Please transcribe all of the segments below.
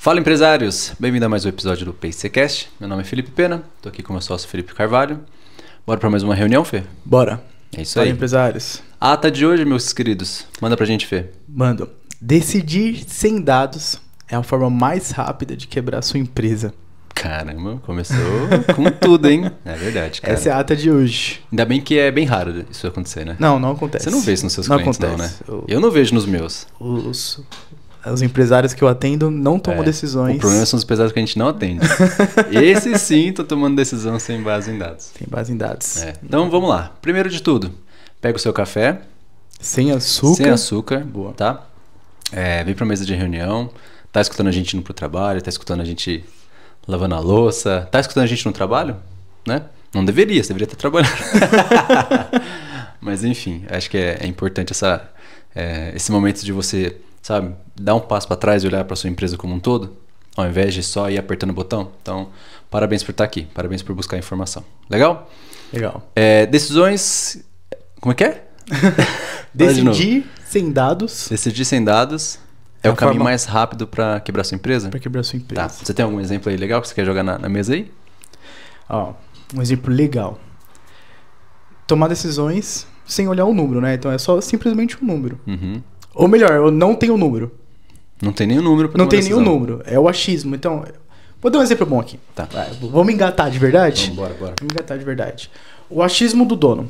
Fala, empresários! Bem-vindo a mais um episódio do PCcast. Meu nome é Felipe Pena, tô aqui com o meu sócio Felipe Carvalho. Bora para mais uma reunião, Fê? Bora. É isso Fala, aí. empresários. A ata de hoje, meus queridos, manda pra gente, Fê. Mando. Decidir sem dados é a forma mais rápida de quebrar sua empresa. Caramba, começou com tudo, hein? É verdade, cara. Essa é a ata de hoje. Ainda bem que é bem raro isso acontecer, né? Não acontece. Você não vê isso nos seus não clientes, acontece. não, né? Eu não vejo nos meus. Os empresários que eu atendo não tomam decisões. O problema são os empresários que a gente não atende. Esse sim, tô tomando decisão sem base em dados. Sem base em dados. Então, vamos lá. Primeiro de tudo, pega o seu café. Sem açúcar. Sem açúcar, Boa. Tá? Vem pra mesa de reunião. Tá escutando a gente indo pro trabalho, tá escutando a gente lavando a louça. Tá escutando a gente no trabalho? Né? Não deveria, você deveria estar trabalhando. Mas enfim, acho que é importante esse momento de você, sabe, dar um passo para trás e olhar para sua empresa como um todo, ao invés de só ir apertando o botão. Então, parabéns por estar aqui, parabéns por buscar informação. Legal? Legal. Decisões... Como é que é? Decidir sem dados. Decidir sem dados é o caminho mais rápido para quebrar sua empresa? Para quebrar sua empresa. Tá. Você tem algum exemplo aí legal que você quer jogar na mesa aí? Ó, um exemplo legal. Tomar decisões sem olhar o número, né? Então é só simplesmente um número. Uhum. Ou melhor, eu não tenho número. Não tem nenhum número para Não tem nenhum número. É o achismo. Então, vou dar um exemplo bom aqui. Tá. Vamos engatar de verdade? Bora. Vamos engatar de verdade. O achismo do dono.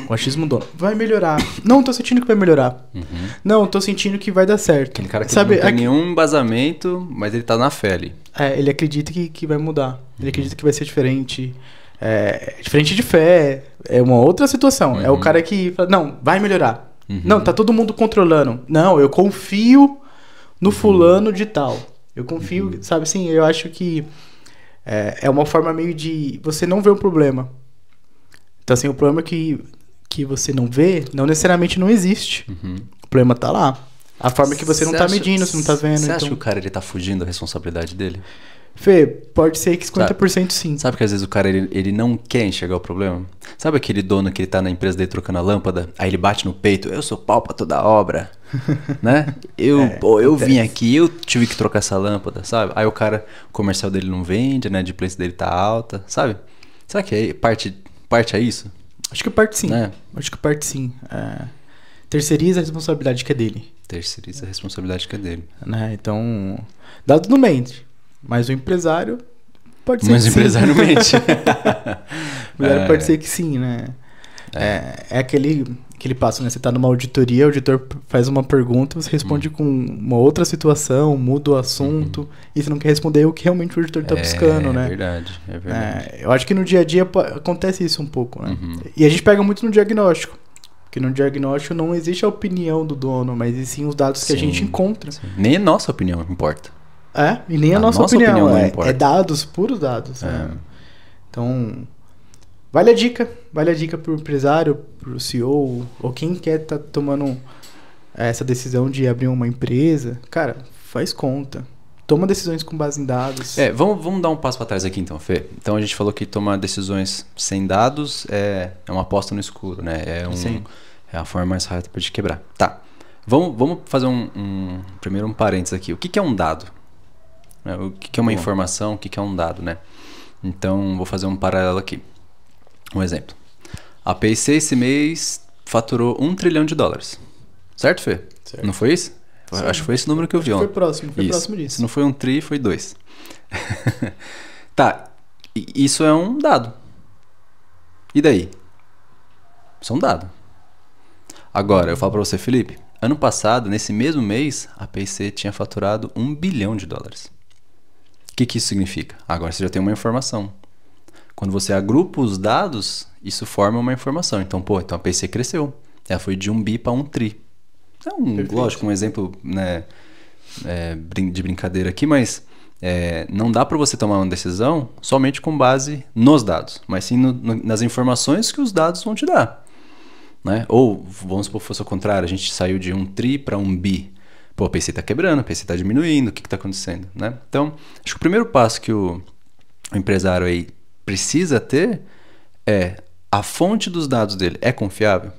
O achismo do dono. Vai melhorar. Não, tô sentindo que vai melhorar. Uhum. Não, tô sentindo que vai dar certo. Aquele cara que Sabe, não tem nenhum embasamento, mas ele tá na fé ali. Ele acredita que vai mudar. Ele acredita que vai ser diferente. Diferente de fé. É uma outra situação. É o cara que fala, não, vai melhorar. Não, tá todo mundo controlando. Não, eu confio no fulano de tal. Eu confio, sabe assim, eu acho que é uma forma meio de você não ver o problema. Então assim, o problema que você não vê, não necessariamente não existe. O problema tá lá. A forma que você não tá medindo, você não tá vendo. Você acha que o cara ele tá fugindo da responsabilidade dele? Fê, pode ser que 50% sim. Sabe que às vezes o cara ele não quer enxergar o problema? Sabe aquele dono que ele tá na empresa dele trocando a lâmpada, aí ele bate no peito, eu sou pau pra toda obra, né? Eu vim aqui, eu tive que trocar essa lâmpada, sabe? Aí o comercial dele não vende, né? A adimplência dele tá alta, sabe? Será que parte é isso? Acho que parte sim. Né? Acho que parte sim. Terceiriza a responsabilidade que é dele. Terceiriza a responsabilidade que é dele. Né? Então, dado não mente. Mas o empresário pode ser Mas que o empresário não mente. O empresário pode ser que sim, né? É aquele passo, né? Você tá numa auditoria, o auditor faz uma pergunta, você responde com uma outra situação, muda o assunto, e você não quer responder o que realmente o auditor tá buscando, né? É verdade. Eu acho que no dia a dia acontece isso um pouco, né? E a gente pega muito no diagnóstico. Porque no diagnóstico não existe a opinião do dono, mas e sim os dados que a gente encontra. Sim. Nem a nossa opinião importa. E nem a nossa opinião não importa. É dados, puros dados. Né? Então, vale a dica pro empresário, pro CEO, ou quem quer tá tomando essa decisão de abrir uma empresa. Cara, faz conta. Toma decisões com base em dados. Vamos dar um passo para trás aqui então, Fê. Então a gente falou que tomar decisões sem dados é uma aposta no escuro, né? É a forma mais rápida de quebrar. Tá. Vamos fazer primeiro um parênteses aqui. O que é um dado? O que é uma informação? O que é um dado, né? Então, vou fazer um paralelo aqui. Um exemplo. A PIC esse mês faturou $1 trilhão. Certo, Fê? Certo. Não foi isso? Sim. Acho que foi esse número que eu vi ontem. Foi próximo disso. Se não foi 1 tri, foi 2. Tá. Isso é um dado. E daí? Isso é um dado. Agora, eu falo pra você, Felipe. Ano passado, nesse mesmo mês, a PIC tinha faturado $1 bilhão. O que isso significa? Agora você já tem uma informação. Quando você agrupa os dados, isso forma uma informação. Então a PIC cresceu. Ela foi de 1 bi para 1 tri. Lógico, um exemplo, né, de brincadeira aqui, mas não dá para você tomar uma decisão somente com base nos dados, mas sim nas informações que os dados vão te dar. Né? Ou, vamos supor que fosse ao contrário, a gente saiu de 1 tri para 1 bi. A PIC está quebrando, a PIC está diminuindo, o que está acontecendo? Né? Então, acho que o primeiro passo que o empresário aí precisa ter é a fonte dos dados dele é confiável?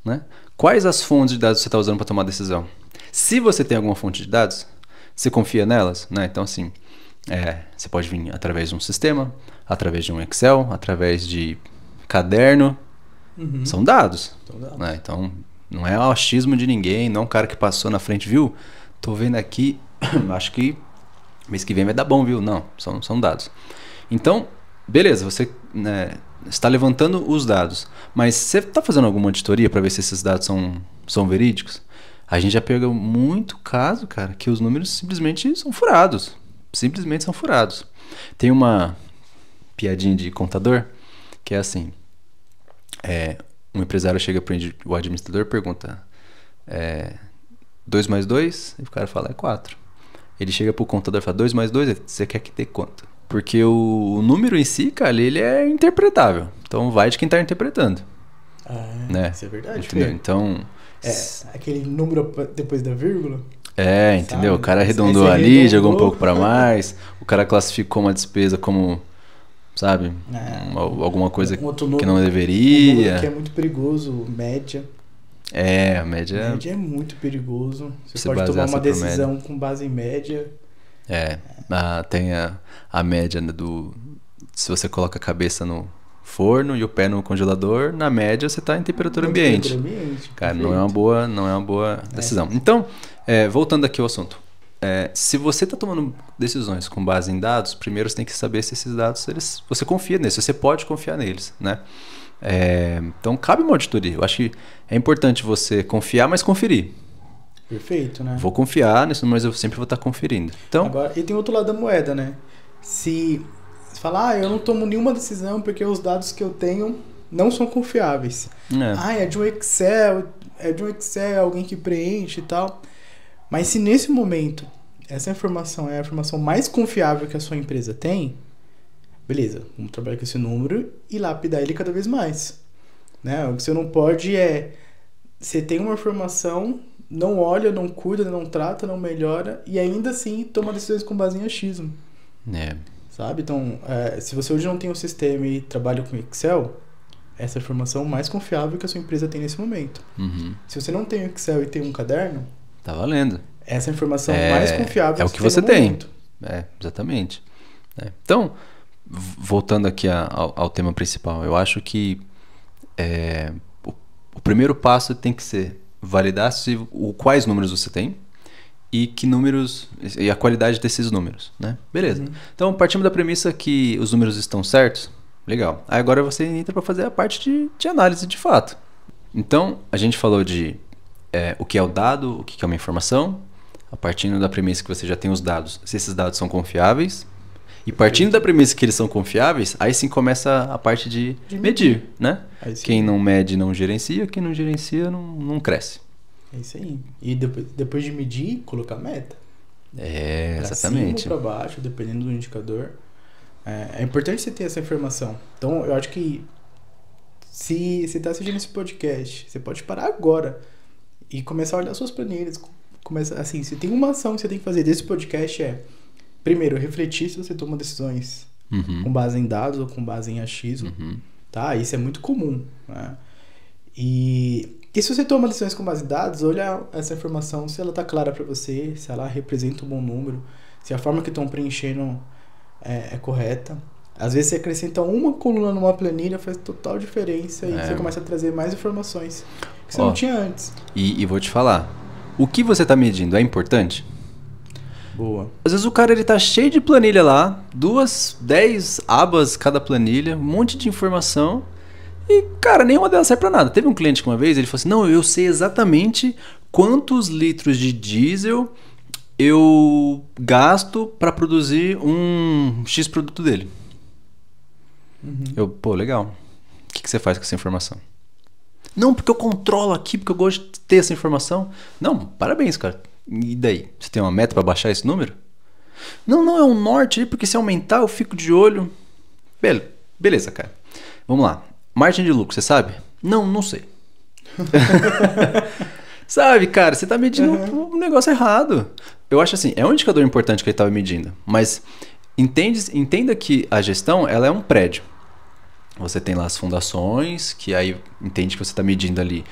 Né? Quais as fontes de dados você está usando para tomar decisão? Se você tem alguma fonte de dados, Você confia nelas, né? Então, assim, você pode vir através de um sistema, através de um Excel, através de caderno. São dados. Né? Então, não é o achismo de ninguém, não é um cara que passou na frente, viu? Tô vendo aqui, acho que mês que vem vai dar bom, viu? Não, são dados. Então, beleza, você está levantando os dados, mas você está fazendo alguma auditoria para ver se esses dados são verídicos? A gente já pegou muito caso, cara, que os números simplesmente são furados. Simplesmente são furados. Tem uma piadinha de contador que é assim: um empresário chega para o administrador e pergunta 2 mais 2, e o cara fala 4. Ele chega para o contador e fala 2 mais 2, você quer que dê quanto? Porque o número em si, cara, ele é interpretável. Então vai de quem está interpretando. Né? Isso é verdade. Entendeu? Então... aquele número depois da vírgula. Entendeu? Sabe? O cara arredondou ali, jogou um pouco para mais. O cara classificou uma despesa como, sabe, alguma coisa que não deveria. Um número que é muito perigoso, média. A média... Média é muito perigoso. Você pode tomar uma decisão com base em média. Tem a média se você coloca a cabeça no forno e o pé no congelador, na média você está em temperatura ambiente. Cara, não é uma boa decisão. Então, voltando aqui ao assunto. Se você está tomando decisões com base em dados, primeiro você tem que saber se esses dados, você confia neles, você pode confiar neles, né? Então, cabe uma auditoria. Eu acho que é importante você confiar, mas conferir. Perfeito, né? Vou confiar nisso, mas eu sempre vou estar conferindo. Então, agora, e tem outro lado da moeda, né? Se você fala, eu não tomo nenhuma decisão porque os dados que eu tenho não são confiáveis. É de um Excel, alguém que preenche e tal. Mas se nesse momento essa informação é a informação mais confiável que a sua empresa tem, beleza, vamos trabalhar com esse número e lapidar ele cada vez mais. Né? O que você não pode você tem uma informação, não olha, não cuida, não trata, não melhora e ainda assim toma decisões com base em achismo. Sabe? Então, se você hoje não tem um sistema e trabalha com Excel, essa é a informação mais confiável que a sua empresa tem nesse momento. Se você não tem um Excel e tem um caderno, tá valendo. Essa é a informação mais confiável que você tem. Exatamente. Então, voltando aqui ao tema principal, eu acho que o primeiro passo tem que ser validar quais números você tem e que números e a qualidade desses números, né? Beleza. Então, partimos da premissa que os números estão certos. Legal. Aí agora você entra para fazer a parte de análise de fato. Então, a gente falou de o que é o dado, o que é uma informação, a partir da premissa que você já tem os dados, se esses dados são confiáveis. E partindo da premissa que eles são confiáveis, aí sim começa a parte de medir, né? Quem não mede não gerencia, quem não gerencia não cresce. É isso aí. E depois de medir, colocar meta. Exatamente. Pra cima ou pra baixo, dependendo do indicador. É importante você ter essa informação. Então, eu acho que se você está assistindo esse podcast, você pode parar agora e começar a olhar suas planilhas. Assim, se tem uma ação que você tem que fazer desse podcast primeiro, refletir se você toma decisões com base em dados ou com base em achismo. Tá? Isso é muito comum. Né? E se você toma decisões com base em dados, olha essa informação, se ela está clara para você, se ela representa um bom número, se a forma que estão preenchendo é correta. Às vezes você acrescenta uma coluna numa planilha, faz total diferença e você começa a trazer mais informações que você não tinha antes. E vou te falar, o que você está medindo é importante? Boa. Às vezes o cara ele tá cheio de planilha lá, 10 abas cada planilha, um monte de informação e, cara, nenhuma delas serve pra nada. Teve um cliente que uma vez, ele falou assim, não, eu sei exatamente quantos litros de diesel eu gasto para produzir um X produto dele. Legal. O que você faz com essa informação? Não, porque eu controlo aqui, porque eu gosto de ter essa informação. Não, parabéns, cara. E daí? Você tem uma meta para baixar esse número? Não, é um norte aí, porque se aumentar eu fico de olho. Beleza, cara. Vamos lá. Margem de lucro, você sabe? Não sei. Sabe, cara, você tá medindo um negócio errado. Eu acho assim, é um indicador importante que ele estava medindo, mas entenda que a gestão, ela é um prédio. Você tem lá as fundações, que aí entende que você está medindo ali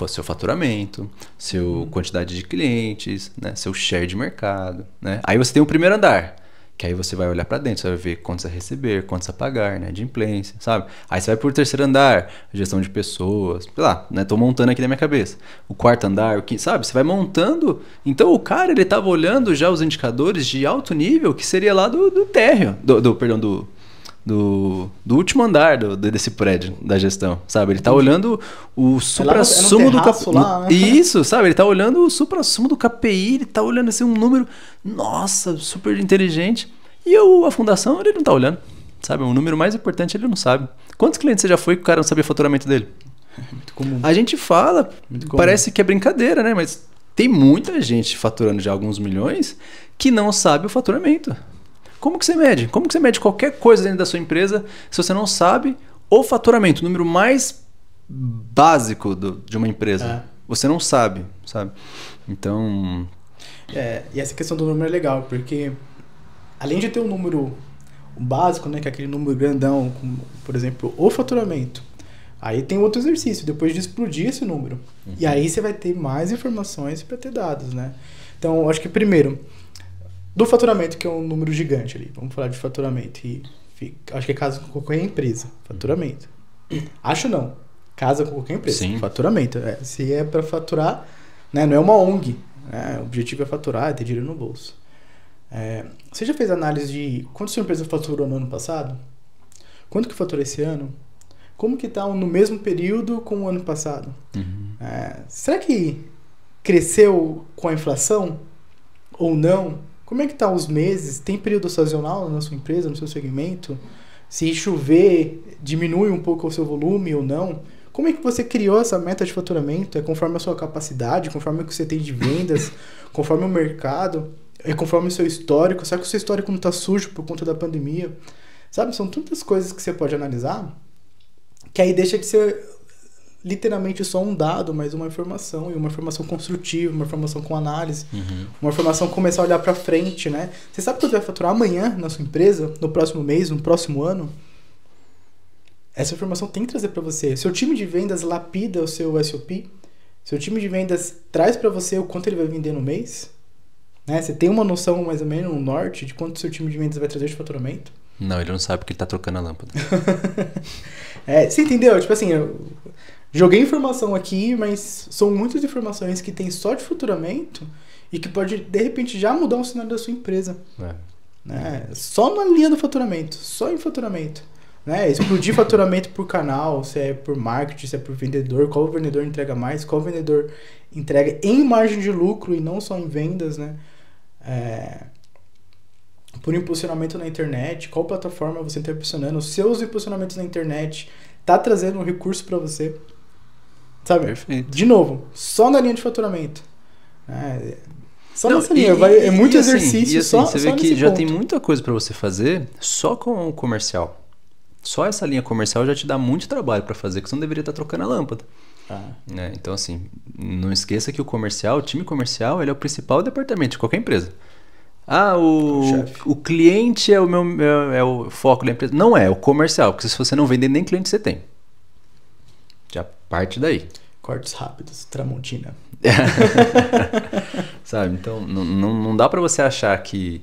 Seu faturamento, seu quantidade de clientes, né? Seu share de mercado, né? Aí você tem o primeiro andar, que aí você vai olhar para dentro, você vai ver quantos a receber, quantos a pagar, né? De implência, sabe? Aí você vai pro terceiro andar, gestão de pessoas, sei lá, né? Tô montando aqui na minha cabeça. O quarto andar, o quinto, sabe? Você vai montando. Então o cara, ele tava olhando já os indicadores de alto nível, que seria lá do térreo, do último andar desse prédio da gestão, sabe? Ele tá olhando o supra-sumo do KPI. Lá, né? Isso, sabe? Ele tá olhando o supra-sumo do KPI, ele tá olhando assim um número, nossa, super inteligente. E a fundação, ele não tá olhando, sabe? O número mais importante ele não sabe. Quantos clientes você já foi que o cara não sabia o faturamento dele? Muito comum. A gente fala, parece que é brincadeira, né? Mas tem muita gente faturando já alguns milhões que não sabe o faturamento. Como que você mede? Como que você mede qualquer coisa dentro da sua empresa se você não sabe o faturamento, o número mais básico de uma empresa? Você não sabe? Então... E essa questão do número é legal, porque além de ter um número básico, né, que é aquele número grandão, como, por exemplo, o faturamento, aí tem outro exercício, depois de explodir esse número. E aí você vai ter mais informações para ter dados, né? Então, eu acho que primeiro... Do faturamento, que é um número gigante ali. Vamos falar de faturamento. Acho que é casa com qualquer empresa. Faturamento. Acho não. Casa com qualquer empresa. Sim. Faturamento. Se é para faturar, né, não é uma ONG. Né, o objetivo é faturar, é ter dinheiro no bolso. Você já fez análise de quanto sua empresa faturou no ano passado? Quanto que faturou esse ano? Como que está no mesmo período com o ano passado? Será que cresceu com a inflação ou não? Como é que tá os meses? Tem período sazonal na sua empresa, no seu segmento? Se chover, diminui um pouco o seu volume ou não? Como é que você criou essa meta de faturamento? É conforme a sua capacidade, conforme o que você tem de vendas, conforme o mercado, é conforme o seu histórico? Será que o seu histórico não está sujo por conta da pandemia? Sabe, são tantas coisas que você pode analisar que aí deixa de ser literalmente só um dado, mas uma informação, e uma informação construtiva, uma informação com análise, uma informação começar a olhar para frente, né? Você sabe quanto vai faturar amanhã na sua empresa, no próximo mês, no próximo ano? Essa informação tem que trazer para você. Seu time de vendas lapida o seu SOP? Seu time de vendas traz para você o quanto ele vai vender no mês? Né? Você tem uma noção mais ou menos, um norte, de quanto seu time de vendas vai trazer de faturamento? Não, ele não sabe porque ele tá trocando a lâmpada. Você entendeu? Tipo assim, eu joguei informação aqui, mas são muitas informações que tem só de faturamento e que pode, de repente, já mudar o cenário da sua empresa. Né? Só na linha do faturamento, só em faturamento. Né? Explodir faturamento por canal, se é por marketing, se é por vendedor, qual vendedor entrega mais, qual vendedor entrega em margem de lucro e não só em vendas, né? Por impulsionamento na internet, qual plataforma você está impulsionando, os seus impulsionamentos na internet tá trazendo um recurso para você, sabe? Perfeito. De novo, só na linha de faturamento. Só nessa linha, é muito exercício. Assim, você vê que já ponto. tem muita coisa para você fazer só com o comercial. Só essa linha comercial já te dá muito trabalho para fazer, que você não deveria estar trocando a lâmpada. Né? Então, assim, não esqueça que o time comercial, ele é o principal departamento de qualquer empresa. O cliente é o foco da empresa. Não é o comercial, porque se você não vender, nem cliente você tem. Já parte daí. Cortes rápidos, Tramontina. Sabe? Então, não dá pra você achar que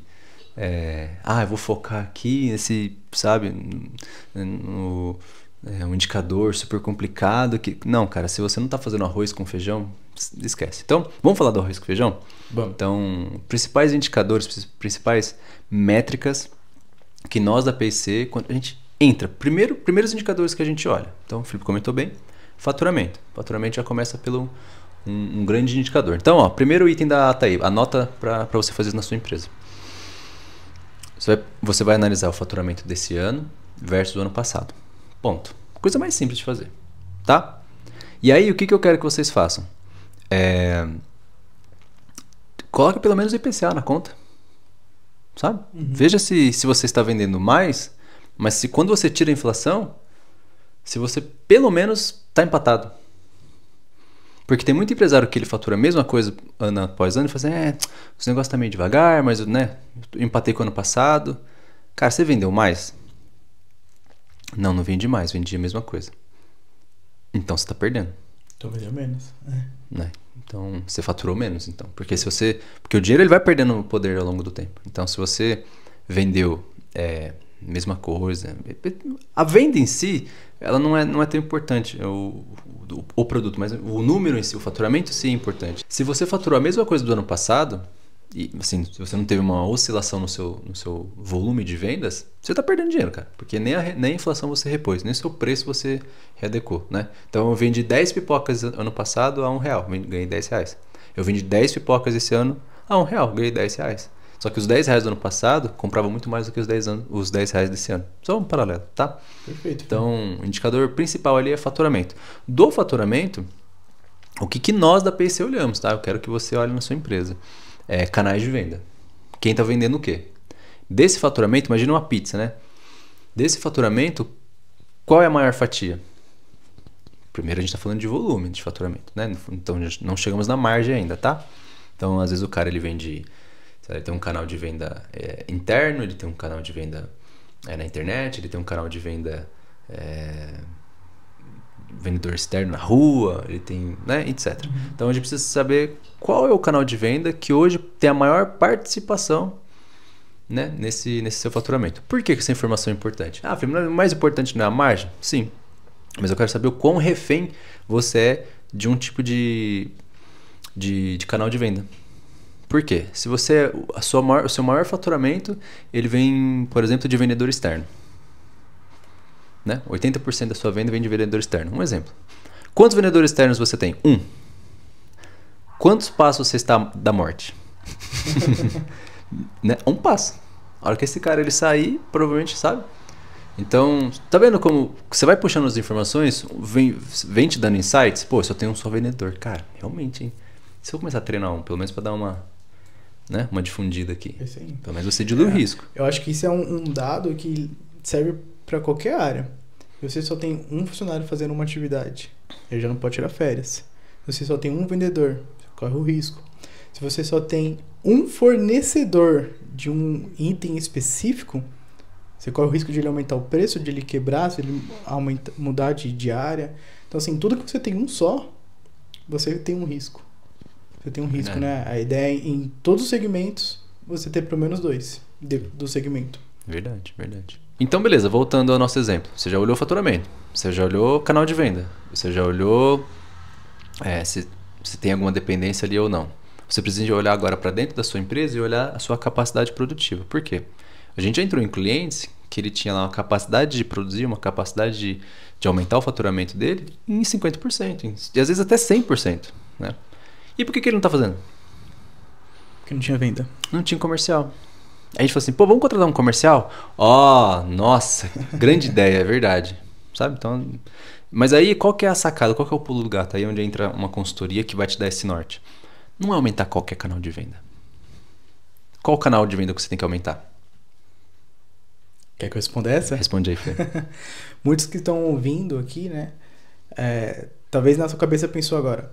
eu vou focar aqui nesse, sabe, um indicador super complicado. Não, cara, se você não tá fazendo arroz com feijão, esquece. Então, vamos falar do arroz com feijão? Bom. Então, principais indicadores, principais métricas que nós da PIC, quando a gente entra, primeiros indicadores que a gente olha. Então, o Felipe comentou bem, faturamento. Faturamento já começa pelo um grande indicador. Então, primeiro item da ata aí, anota para você fazer isso na sua empresa. Você vai analisar o faturamento desse ano versus o ano passado. Ponto. Coisa mais simples de fazer, tá? E aí, o que eu quero que vocês façam? Coloque pelo menos o IPCA na conta, sabe? Veja se você está vendendo mais, mas se quando você tira a inflação, se você pelo menos está empatado. Porque tem muito empresário que ele fatura a mesma coisa ano após ano e fala assim, os negócios estão meio devagar, mas eu empatei com o ano passado. Cara, você vendeu mais? Não vendi mais, vendi a mesma coisa. Então você está perdendo. Então vendeu menos. Né? Então, você faturou menos, então. Porque o dinheiro ele vai perdendo poder ao longo do tempo. Então, se você vendeu mesma coisa, a venda em si, ela não é tão importante, o produto, mas o número em si, o faturamento sim é importante. Se você faturou a mesma coisa do ano passado, e assim, se você não teve uma oscilação no seu volume de vendas, você está perdendo dinheiro, cara. Porque nem a inflação você repôs, nem o seu preço você readequou, né? Então eu vendi 10 pipocas ano passado a R$1, ganhei R$10. Eu vendi 10 pipocas esse ano a R$1, ganhei R$10. Só que os R$10 do ano passado comprava muito mais do que os R$10 desse ano. Só um paralelo, tá? Perfeito. Então, o indicador principal ali é faturamento. Do faturamento, o que nós da PIC olhamos, tá? Eu quero que você olhe na sua empresa. Canais de venda. Quem está vendendo o quê? Desse faturamento, imagina uma pizza, né? Desse faturamento, qual é a maior fatia? Primeiro a gente está falando de volume de faturamento, né? Então não chegamos na margem ainda, tá? Então às vezes o cara ele vende, ele tem um canal de venda interno, ele tem um canal de venda na internet, ele tem um canal de venda vendedor externo na rua, ele tem, né, etc. Então a gente precisa saber qual é o canal de venda que hoje tem a maior participação, né, nesse seu faturamento. Por que essa informação é importante? O mais importante não é a margem? Sim. Mas eu quero saber o quão refém você é de um tipo de canal de venda. Por quê? Se você o seu maior faturamento, ele vem, por exemplo, de vendedor externo. Né? 80% da sua venda vem de vendedor externo. Um exemplo. Quantos vendedores externos você tem? 1. Quantos passos você está da morte? Né? 1 passo. A hora que esse cara ele sair, provavelmente sabe. Então, tá vendo como você vai puxando as informações, vem te dando insights? Pô, só tem um só vendedor. Cara, realmente, hein? Se eu começar a treinar pelo menos para dar uma difundida aqui. Pelo menos você dilui o risco. Eu acho que isso é um dado que serve para qualquer área. Se você só tem um funcionário fazendo uma atividade, ele já não pode tirar férias. Se você só tem um vendedor, você corre o risco. Se você só tem um fornecedor de um item específico, você corre o risco de ele aumentar o preço, de ele quebrar, se ele mudar de área. Então, assim, tudo que você tem um só, você tem um risco. Você tem um risco, né? A ideia é, em todos os segmentos, você ter pelo menos 2 do segmento. Verdade, verdade. Então, beleza, voltando ao nosso exemplo. Você já olhou o faturamento, você já olhou o canal de venda, você já olhou se tem alguma dependência ali ou não. Você precisa olhar agora para dentro da sua empresa e olhar a sua capacidade produtiva. Por quê? A gente já entrou em clientes que ele tinha lá uma capacidade de produzir, uma capacidade de aumentar o faturamento dele em 50%, e às vezes até 100%. Né? E por que ele não está fazendo? Porque não tinha venda. Não tinha comercial. Aí a gente falou assim, vamos contratar um comercial? Nossa, grande ideia, é verdade. Sabe? Então, mas aí qual que é a sacada, qual que é o pulo do gato? Aí é onde entra uma consultoria que vai te dar esse norte. Não é aumentar qualquer canal de venda. Qual o canal de venda que você tem que aumentar? Quer que eu responda essa? Responde aí, Fê. Muitos que estão ouvindo aqui, né? Talvez na sua cabeça pensou agora,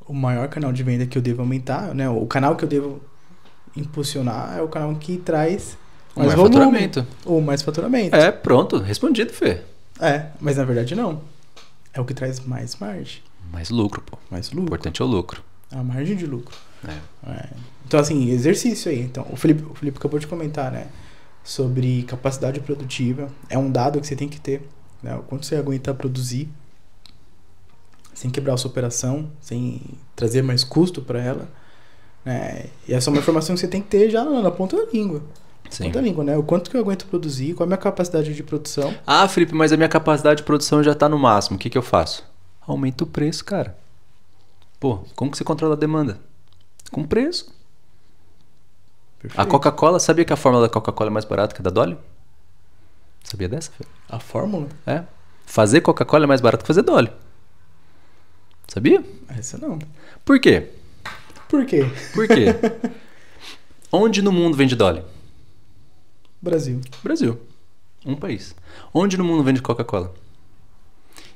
o maior canal de venda que eu devo aumentar, né? O canal que eu devo impulsionar é o canal que traz mais faturamento. Ou mais faturamento. Pronto, respondido, Fê. Mas na verdade não. É o que traz mais margem. Mais lucro, pô. Mais lucro. O importante é o lucro. A margem de lucro. Então, assim, exercício aí. Então, o Felipe acabou de comentar, né? Sobre capacidade produtiva. É um dado que você tem que ter. Né? O quanto você aguenta produzir sem quebrar a sua operação, sem trazer mais custo para ela. E essa é uma informação que você tem que ter já na ponta da língua. Sim. Ponta da língua, né? O quanto que eu aguento produzir, qual é a minha capacidade de produção. Felipe, mas a minha capacidade de produção já está no máximo. O que eu faço? Aumenta o preço, cara. Pô, como que você controla a demanda? Com preço. Perfeito. A Coca-Cola, sabia que a fórmula da Coca-Cola é mais barata que a da Dolly? Sabia dessa, Fê? A fórmula? Fazer Coca-Cola é mais barato que fazer Dolly. Sabia? Essa não. Por quê? Por quê? Por quê? Onde no mundo vende Dolly? Brasil. Um país. Onde no mundo vende Coca-Cola?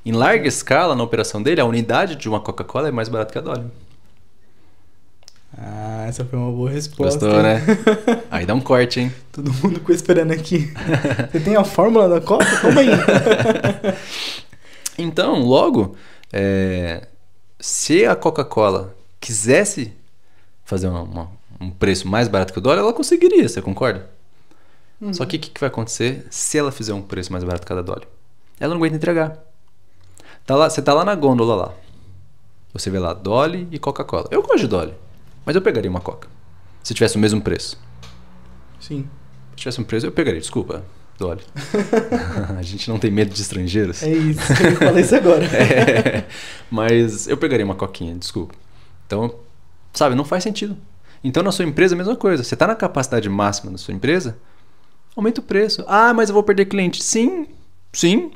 Em larga escala, na operação dele, a unidade de uma Coca-Cola é mais barata que a Dolly. Essa foi uma boa resposta. Gostou, né? Aí dá um corte, hein? Todo mundo ficou esperando aqui. Você tem a fórmula da Coca? Como aí? Então, logo, Se a Coca-Cola quisesse fazer um preço mais barato que o dólar, ela conseguiria, você concorda? Só que o que vai acontecer se ela fizer um preço mais barato que cada dólar? Ela não aguenta entregar. Você tá lá na gôndola lá. Você vê lá Dolly e Coca-Cola. Eu gosto de Dolly, mas eu pegaria uma Coca. Se tivesse o mesmo preço. Sim. Se tivesse um preço, eu pegaria. Desculpa, Dolly. A gente não tem medo de estrangeiros. É isso, eu falei isso agora. Mas eu pegaria uma Coquinha, desculpa. Então, sabe, não faz sentido. Então, na sua empresa, a mesma coisa. Você está na capacidade máxima da sua empresa, aumenta o preço. Ah, mas eu vou perder cliente. Sim,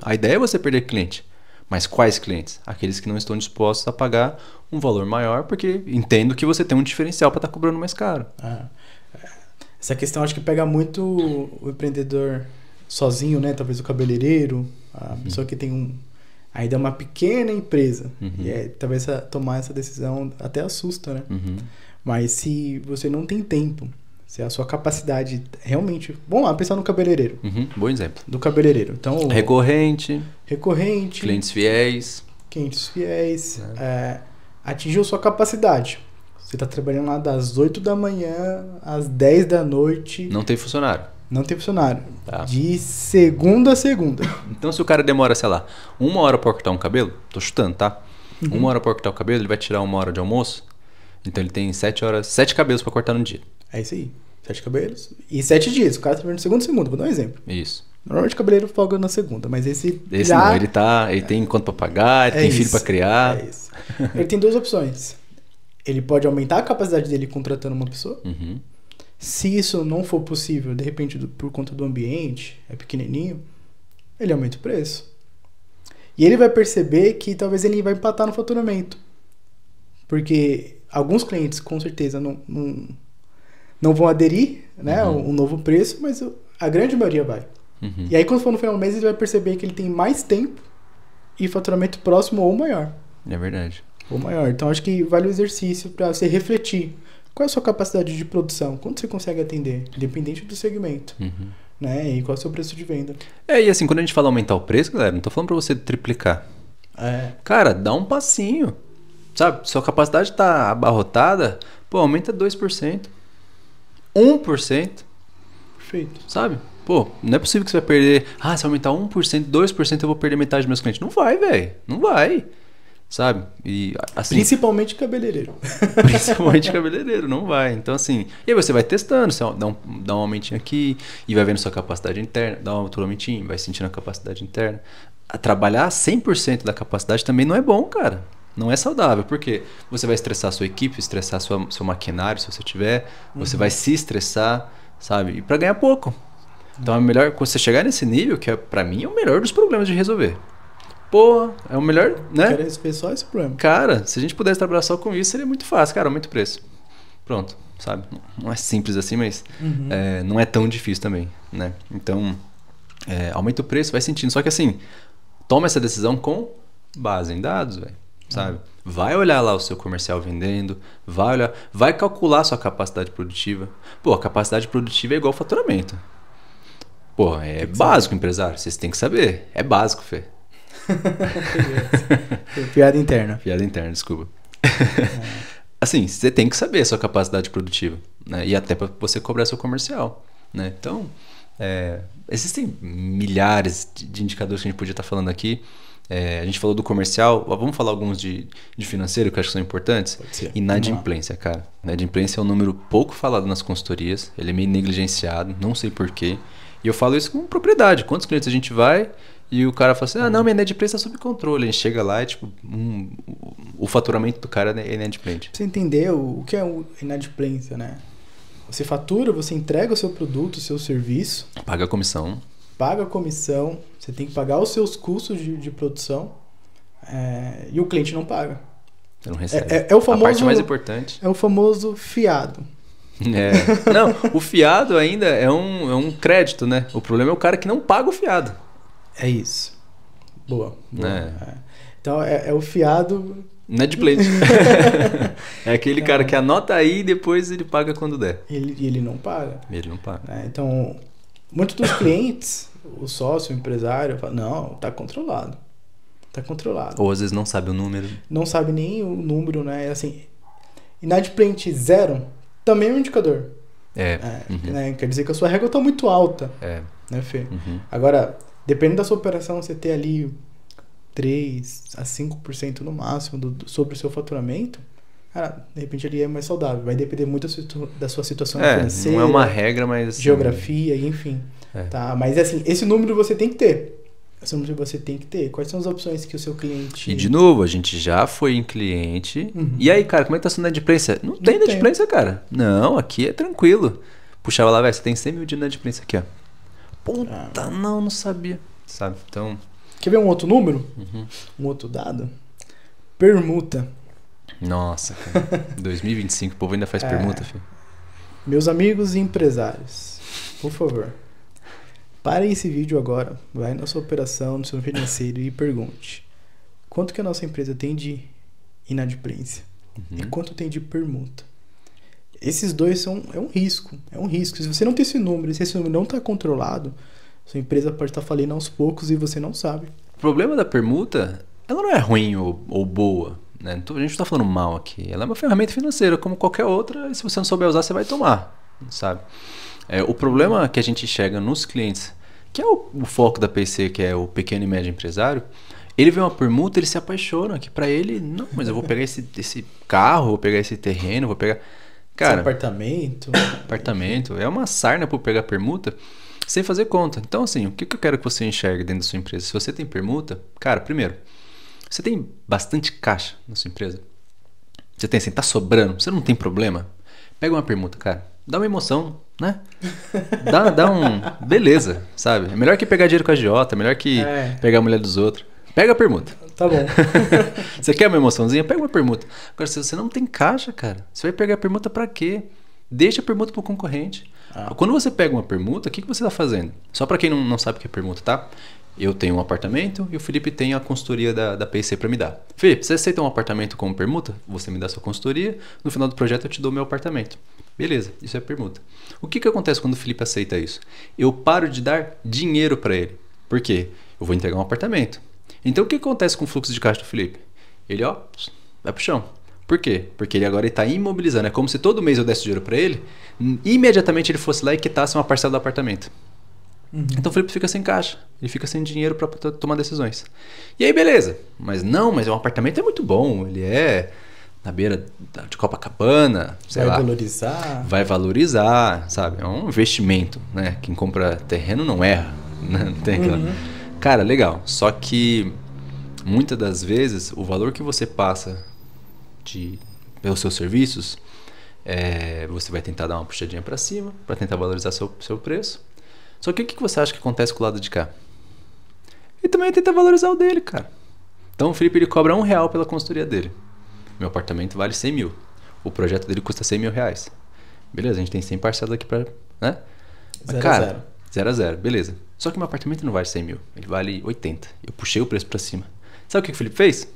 a ideia é você perder cliente. Mas quais clientes? Aqueles que não estão dispostos a pagar um valor maior, porque entendo que você tem um diferencial para estar cobrando mais caro. Essa questão acho que pega muito o empreendedor sozinho, né? Talvez o cabeleireiro, a pessoa que tem ainda uma pequena empresa. E talvez tomar essa decisão até assusta, né? Mas se você não tem tempo, se a sua capacidade realmente... Vamos lá, pensar no cabeleireiro. Bom exemplo. Do cabeleireiro. Então, Recorrente. Clientes fiéis. Atingiu sua capacidade. Você está trabalhando lá das 8 da manhã às 10 da noite. Não tem funcionário. Tá. De segunda a segunda. Então, se o cara demora, sei lá, 1 hora para cortar um cabelo, tô chutando, tá? 1 hora para cortar o cabelo, ele vai tirar 1 hora de almoço. Então, ele tem 7 cabelos para cortar no dia. É isso aí. 7 cabelos. E 7 dias. O cara tá trabalhando segunda a segunda. Vou dar um exemplo. Isso. Normalmente o cabeleireiro folga na segunda, mas esse não, ele tem conta para pagar, ele tem filho para criar. É isso. Ele tem 2 opções. Ele pode aumentar a capacidade dele contratando uma pessoa. Se isso não for possível, de repente, por conta do ambiente, é pequenininho, ele aumenta o preço. E ele vai perceber que talvez ele vai empatar no faturamento. Porque alguns clientes, com certeza, não vão aderir, né, um novo preço, mas a grande maioria vai. E aí, quando for no final do mês, ele vai perceber que ele tem mais tempo e faturamento próximo ou maior. É verdade. Ou maior. Então, acho que vale o exercício para você refletir. Qual é a sua capacidade de produção? Quanto você consegue atender? Independente do segmento. Né? E qual é o seu preço de venda? E assim, quando a gente fala aumentar o preço, galera, não tô falando para você triplicar. Cara, dá um passinho. Sabe? Sua capacidade tá abarrotada, pô, aumenta 2%. 1%. Perfeito. Sabe? Pô, não é possível que você vai perder... se aumentar 1%, 2%, eu vou perder metade dos meus clientes. Não vai, velho. Não vai. Sabe? E, assim, principalmente cabeleireiro. Principalmente cabeleireiro, não vai. Então, assim... E aí você vai testando, você dá um aumentinho aqui e vai vendo sua capacidade interna, dá um outro aumentinho, vai sentindo a capacidade interna. Trabalhar 100% da capacidade também não é bom, cara. Não é saudável, porque você vai estressar a sua equipe, estressar seu maquinário, se você tiver. Você vai se estressar, sabe? E pra ganhar pouco. Então é melhor, quando você chegar nesse nível, que pra mim é o melhor dos problemas de resolver. Pô, é o melhor, né? Eu quero resolver só esse problema. Cara, se a gente pudesse trabalhar só com isso, seria muito fácil. Cara, aumenta o preço. Pronto, sabe? Não é simples assim, mas não é tão difícil também, né? Então, aumenta o preço, vai sentindo. Só que assim, toma essa decisão com base em dados, velho. Sabe? Vai olhar lá o seu comercial vendendo, vai calcular a sua capacidade produtiva. Pô, a capacidade produtiva é igual ao faturamento. Pô, é básico, empresário. Vocês têm que saber. É básico, Fê. Piada interna. Piada interna, desculpa. Assim, você tem que saber a sua capacidade produtiva, né? E até para você cobrar seu comercial, né? Então, existem milhares de indicadores que a gente podia estar falando aqui. A gente falou do comercial, vamos falar alguns de financeiro que eu acho que são importantes. Inadimplência, cara. Inadimplência é um número pouco falado nas consultorias, ele é meio negligenciado, não sei porquê. E eu falo isso com propriedade. Quantos clientes a gente vai e o cara fala assim, não, minha inadimplência é sob controle. A gente chega lá e tipo, o faturamento do cara é inadimplente. Pra você entender o que é inadimplência, né? Você fatura, você entrega o seu produto, o seu serviço. Paga a comissão. Você tem que pagar os seus custos de produção e o cliente não paga. Você não recebe. É o famoso, a parte mais importante. É o famoso fiado. Não, o fiado ainda é um crédito, né? O problema é o cara que não paga o fiado. É isso. Boa. Então é o fiado... Inadimplente. É aquele cara que anota aí e depois ele paga quando der. Ele não paga. Ele não paga. Então... Muitos dos clientes, o sócio, o empresário, fala, não, tá controlado. Tá controlado. Ou às vezes não sabe o número. Não sabe nem o número, né? Assim, inadimplente 0 também é um indicador. Né? Quer dizer que a sua régua tá muito alta. Né, Fê? Agora, dependendo da sua operação, você ter ali 3 a 5% no máximo sobre o seu faturamento, cara, de repente ele é mais saudável. Vai depender muito da sua situação financeira. Não é uma regra, mas... Geografia, enfim. Tá? Mas assim, esse número você tem que ter. Esse número você tem que ter. Quais são as opções que o seu cliente... E de novo, a gente já foi em cliente. E aí, cara, como é que tá sua inadimplência? Não tem inadimplência, cara. Não, aqui é tranquilo. Puxava lá, velho, você tem 100 mil de inadimplência aqui, ó. Puta, não sabia. Sabe? Então... Quer ver um outro número? Um outro dado? Permuta. Nossa, cara. 2025, o povo ainda faz permuta, filho. Meus amigos e empresários, por favor, parem esse vídeo agora, vai na sua operação, no seu financeiro e pergunte: quanto que a nossa empresa tem de inadimplência e quanto tem de permuta? Esses dois é um risco. Se você não tem esse número, se esse número não está controlado, sua empresa pode estar falindo aos poucos e você não sabe. O problema da permuta, ela não é ruim ou boa, né? Então, a gente não está falando mal aqui. Ela é uma ferramenta financeira, como qualquer outra, e se você não souber usar, você vai tomar, sabe? O problema que a gente enxerga nos clientes, que é o foco da PC, que é o pequeno e médio empresário, ele vê uma permuta, ele se apaixona, que para ele, não, mas eu vou pegar esse carro, vou pegar esse terreno, vou pegar... Cara, apartamento, é uma sarna por pegar permuta sem fazer conta. Então, assim, o que eu quero que você enxergue dentro da sua empresa? Se você tem permuta, cara, primeiro, você tem bastante caixa na sua empresa? Você tem assim, tá sobrando, você não tem problema? Pega uma permuta, cara, dá uma emoção, né? Dá um... Beleza, sabe? É melhor que pegar dinheiro com a agiota, é melhor que pegar a mulher dos outros. Pega a permuta. Tá bom. Você quer uma emoçãozinha? Pega uma permuta. Agora, se você não tem caixa, cara, você vai pegar a permuta pra quê? Deixa a permuta pro concorrente. Quando você pega uma permuta, o que você tá fazendo? Só pra quem não sabe o que é permuta, tá? Eu tenho um apartamento e o Felipe tem a consultoria da PC pra me dar. Felipe, você aceita um apartamento como permuta? Você me dá sua consultoria, no final do projeto eu te dou meu apartamento. Beleza, isso é permuta. O que acontece quando o Felipe aceita isso? Eu paro de dar dinheiro pra ele. Por quê? Eu vou entregar um apartamento. Então o que acontece com o fluxo de caixa do Felipe? Ele, vai pro chão. Por quê? Porque ele agora está imobilizando. É como se todo mês eu desse dinheiro para ele, imediatamente ele fosse lá e quitasse uma parcela do apartamento. Então o Felipe fica sem caixa. Ele fica sem dinheiro para tomar decisões. E aí, beleza. Mas um apartamento é muito bom. Ele é na beira de Copacabana, sei lá. Vai valorizar, sabe? É um investimento, né? Quem compra terreno não erra. Né? Não tem aquela... Cara, legal. Só que muitas das vezes o valor que você passa pelos seus serviços, você vai tentar dar uma puxadinha para cima para tentar valorizar seu preço. Só que o que você acha que acontece com o lado de cá? Ele também tenta valorizar o dele, cara. Então o Felipe ele cobra R$1 pela consultoria dele. Meu apartamento vale 100 mil. O projeto dele custa 100 mil reais. Beleza, a gente tem 100 parcelas aqui para... Né? Mas, cara, 0 a 0, beleza. Só que meu apartamento não vale 100 mil, ele vale 80. Eu puxei o preço pra cima. Sabe o que o Felipe fez?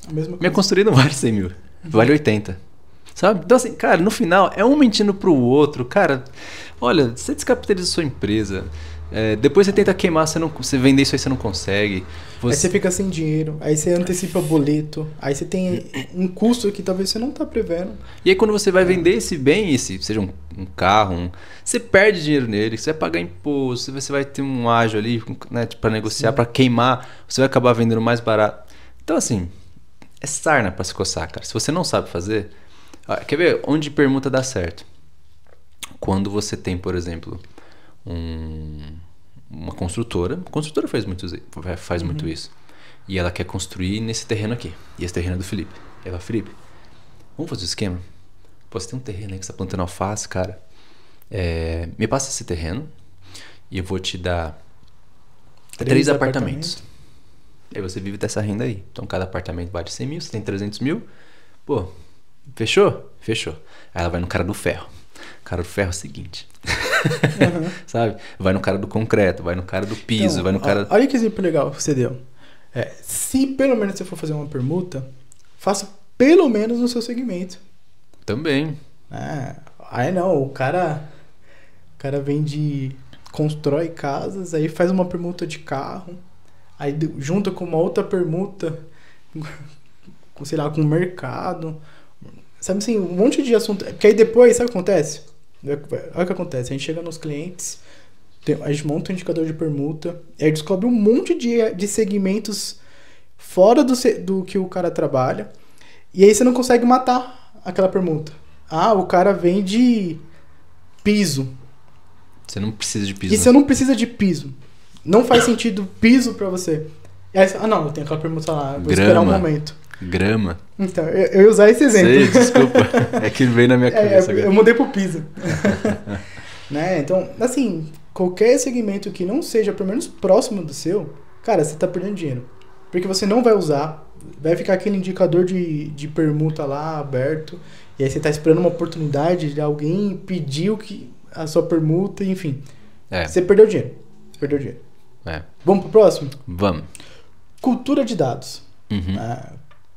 Minha consultoria não vale 100 mil, vale 80. Sabe? Então assim, cara, no final é um mentindo pro outro. Cara, olha, você descapitaliza sua empresa. Depois você tenta queimar, você vender isso aí, você não consegue. Aí você fica sem dinheiro, aí você antecipa boleto, aí você tem um custo que talvez você não tá prevendo. E aí quando você vai vender esse bem, seja um carro, você perde dinheiro nele, você vai pagar imposto, você vai ter um ágio ali, né, para negociar, para queimar, você vai acabar vendendo mais barato. Então assim, é sarna para se coçar, cara. Se você não sabe fazer... Quer ver onde permuta dá certo? Quando você tem, por exemplo... uma construtora. A construtora faz muito isso. E ela quer construir nesse terreno aqui. E esse terreno é do Felipe. E ela, Felipe, vamos fazer o esquema? Pô, você tem um terreno aí que você tá plantando alface, cara. Me passa esse terreno e eu vou te dar 3 apartamentos. Aí você vive dessa renda aí. Então cada apartamento vale 100 mil, você tem 300 mil. Pô, fechou? Fechou. Aí ela vai no cara do ferro. O cara do ferro é o seguinte... Sabe? Vai no cara do concreto, vai no cara do piso, então, vai no cara... Olha que exemplo legal que você deu. Se pelo menos você for fazer uma permuta, faça pelo menos no seu segmento. Também. Aí não, o cara constrói casas, aí faz uma permuta de carro, aí junta com uma outra permuta, com, sei lá, com o mercado. Sabe assim, um monte de assunto. Porque aí depois, sabe o que acontece? Olha o que acontece. A gente chega nos clientes, a gente monta um indicador de permuta, e aí descobre um monte de segmentos fora do que o cara trabalha, e aí você não consegue matar aquela permuta. Ah, o cara vende piso. Você não precisa de piso. E você não precisa de piso. Não faz sentido piso pra você. E aí, não, eu tenho aquela permuta lá, vou esperar um momento. Grama. Então, eu ia usar esse exemplo. Sei, desculpa. É que veio na minha cabeça agora. Eu mudei pro piso. Né? Então, assim, qualquer segmento que não seja pelo menos próximo do seu, cara, você tá perdendo dinheiro. Porque você não vai usar, vai ficar aquele indicador de permuta lá aberto, e aí você tá esperando uma oportunidade de alguém pedir a sua permuta, enfim. Você perdeu dinheiro. Você perdeu dinheiro. Vamos pro próximo? Vamos. Cultura de dados.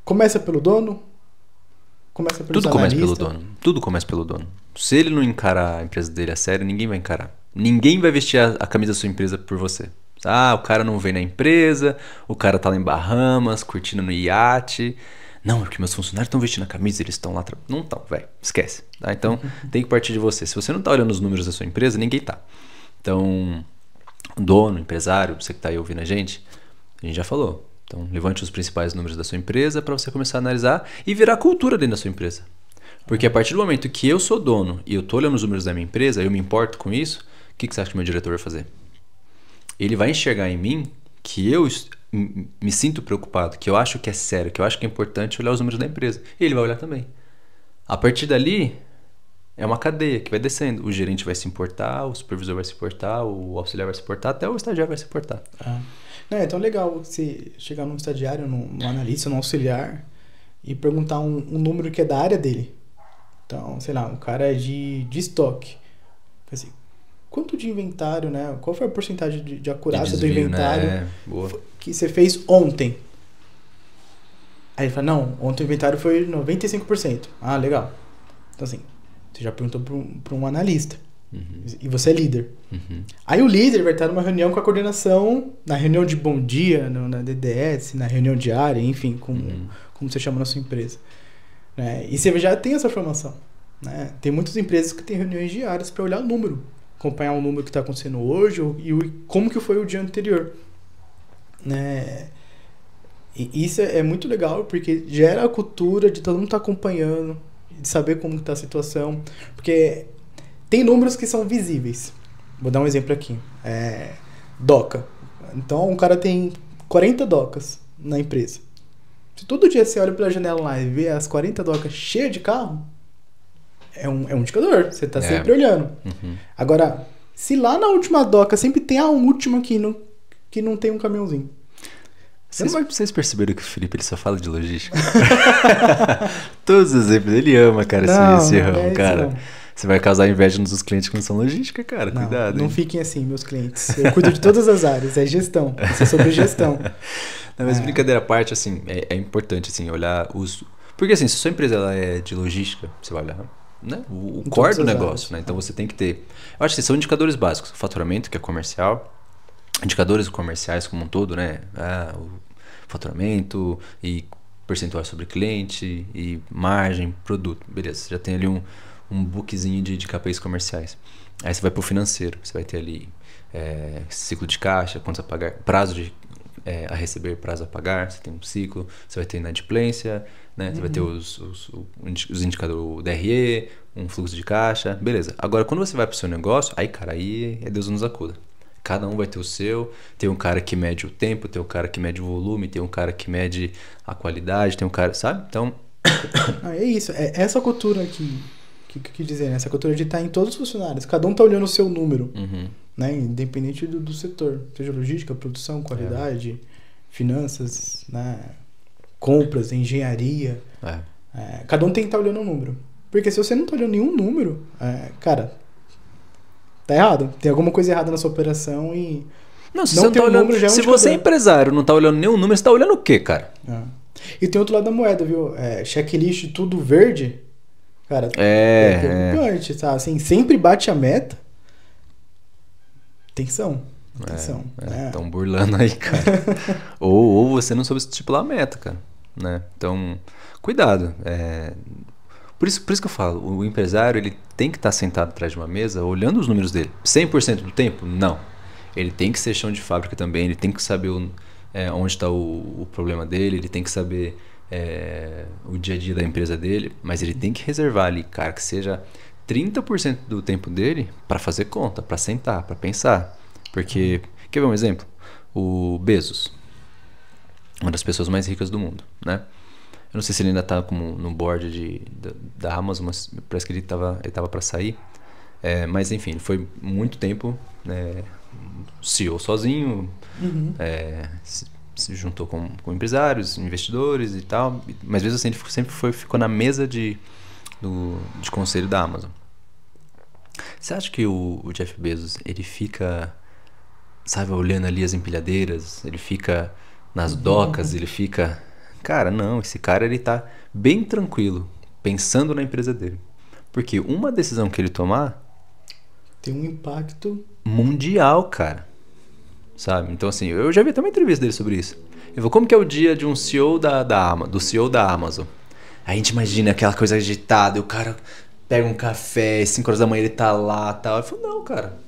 Começa pelo dono? Começa pelos analistas? Tudo começa pelo dono. Se ele não encarar a empresa dele a sério, ninguém vai encarar. Ninguém vai vestir a camisa da sua empresa por você. Ah, o cara não vem na empresa, o cara tá lá em Bahamas, curtindo no iate. Não, porque meus funcionários estão vestindo a camisa, eles estão lá... Não estão, velho, esquece. Tá? Então, tem que partir de você. Se você não tá olhando os números da sua empresa, ninguém tá. Então, dono, empresário, você que tá aí ouvindo a gente já falou. Então, levante os principais números da sua empresa para você começar a analisar e virar cultura dentro da sua empresa. Porque a partir do momento que eu sou dono e eu tô olhando os números da minha empresa, eu me importo com isso, o que você acha que o meu diretor vai fazer? Ele vai enxergar em mim que eu me sinto preocupado, que eu acho que é sério, que eu acho que é importante olhar os números da empresa. E ele vai olhar também. A partir dali, é uma cadeia que vai descendo. O gerente vai se importar, o supervisor vai se importar, o auxiliar vai se importar, até o estagiário vai se importar. Não, é tão legal você chegar num estagiário, num analista, num auxiliar e perguntar um número que é da área dele. Então, sei lá, um cara é de estoque. Assim, quanto de inventário, né? Qual foi a porcentagem de acurácia do inventário, né? Boa. Que você fez ontem? Aí ele fala, não, ontem o inventário foi 95%. Ah, legal. Então assim, você já perguntou para um analista. E você é líder. Aí o líder vai estar numa reunião com a coordenação, na reunião de bom dia, na DDS, na reunião diária, enfim, como você chama na sua empresa. Né? E você já tem essa formação. Né? Tem muitas empresas que têm reuniões diárias para olhar o número, acompanhar o número que está acontecendo hoje e como que foi o dia anterior. Né? E isso é muito legal, porque gera a cultura de todo mundo estar acompanhando, de saber como está a situação. Porque tem números que são visíveis. Vou dar um exemplo aqui. DOCA. Então, um cara tem 40 docas na empresa. Se todo dia você olha pela janela lá e vê as 40 docas cheias de carro, é um indicador. Você está sempre olhando. Agora, se lá na última doca sempre tem a última que não tem um caminhãozinho. Vocês perceberam que o Felipe ele só fala de logística? Todos os exemplos. Ele ama, cara, esse ramo, cara. Não. Você vai causar inveja nos clientes que não são logística, cara. Não, cuidado. Não fiquem assim, meus clientes. Eu cuido de todas as áreas. É gestão. Isso é sobre gestão. Não, mas brincadeira à parte, assim, é importante, assim, olhar os... Porque, assim, se a sua empresa ela é de logística, você vai olhar, né, o core do negócio, né? Então, você tem que ter... Eu acho que são indicadores básicos. O faturamento, que é comercial. Indicadores comerciais como um todo, né? O faturamento e percentual sobre cliente e margem, produto. Beleza, você já tem ali um bookzinho de KPIs comerciais. Aí você vai para o financeiro, você vai ter ali ciclo de caixa, quantos a pagar, prazo a receber, prazo a pagar, você tem um ciclo, você vai ter inadimplência, né? Você vai ter os indicadores, o DRE, um fluxo de caixa, beleza. Agora, quando você vai para o seu negócio, aí, cara, aí é Deus nos acuda. Cada um vai ter o seu, tem um cara que mede o tempo, tem um cara que mede o volume, tem um cara que mede a qualidade, tem um cara, sabe? Então... É isso, é essa cultura que quer dizer, né? Essa cultura de estar em todos os funcionários, cada um tá olhando o seu número, né? Independente do setor, seja logística, produção, qualidade, finanças, né? Compras, engenharia, cada um tem que estar olhando o número, porque se você não tá olhando nenhum número, cara, tá errado, tem alguma coisa errada na sua operação e não, se você tá olhando, se você é empresário, não tá olhando nenhum número, você tá olhando o quê, cara? E tem outro lado da moeda, viu? Checklist tudo verde, cara, é preocupante, tá? Assim, sempre bate a meta. Atenção. Atenção. Né? Estão burlando aí, cara. ou você não soube estipular a meta, cara. Né? Então, cuidado. Por isso que eu falo, o empresário ele tem que estar sentado atrás de uma mesa olhando os números dele. 100% do tempo? Não. Ele tem que ser chão de fábrica também, ele tem que saber onde está o problema dele, ele tem que saber o dia a dia da empresa dele, mas ele tem que reservar ali, cara, que seja 30% do tempo dele para fazer conta, para sentar, para pensar. Porque, quer ver um exemplo? O Bezos, uma das pessoas mais ricas do mundo, né? Eu não sei se ele ainda está no board da Amazon, mas parece que ele estava para sair. Mas enfim, foi muito tempo CEO sozinho, se juntou com empresários, investidores e tal, mas mesmo assim ele sempre ficou na mesa de conselho da Amazon. Você acha que o Jeff Bezos ele fica, sabe, olhando ali as empilhadeiras, ele fica nas docas, ele fica... Cara, não, esse cara ele tá bem tranquilo, pensando na empresa dele. Porque uma decisão que ele tomar... tem um impacto... mundial, cara. Sabe? Então, assim, eu já vi até uma entrevista dele sobre isso. Eu vou, como que é o dia de um CEO do CEO da Amazon? A gente imagina aquela coisa agitada, o cara pega um café, 5 horas da manhã ele tá lá e tal. Eu falo, não, cara,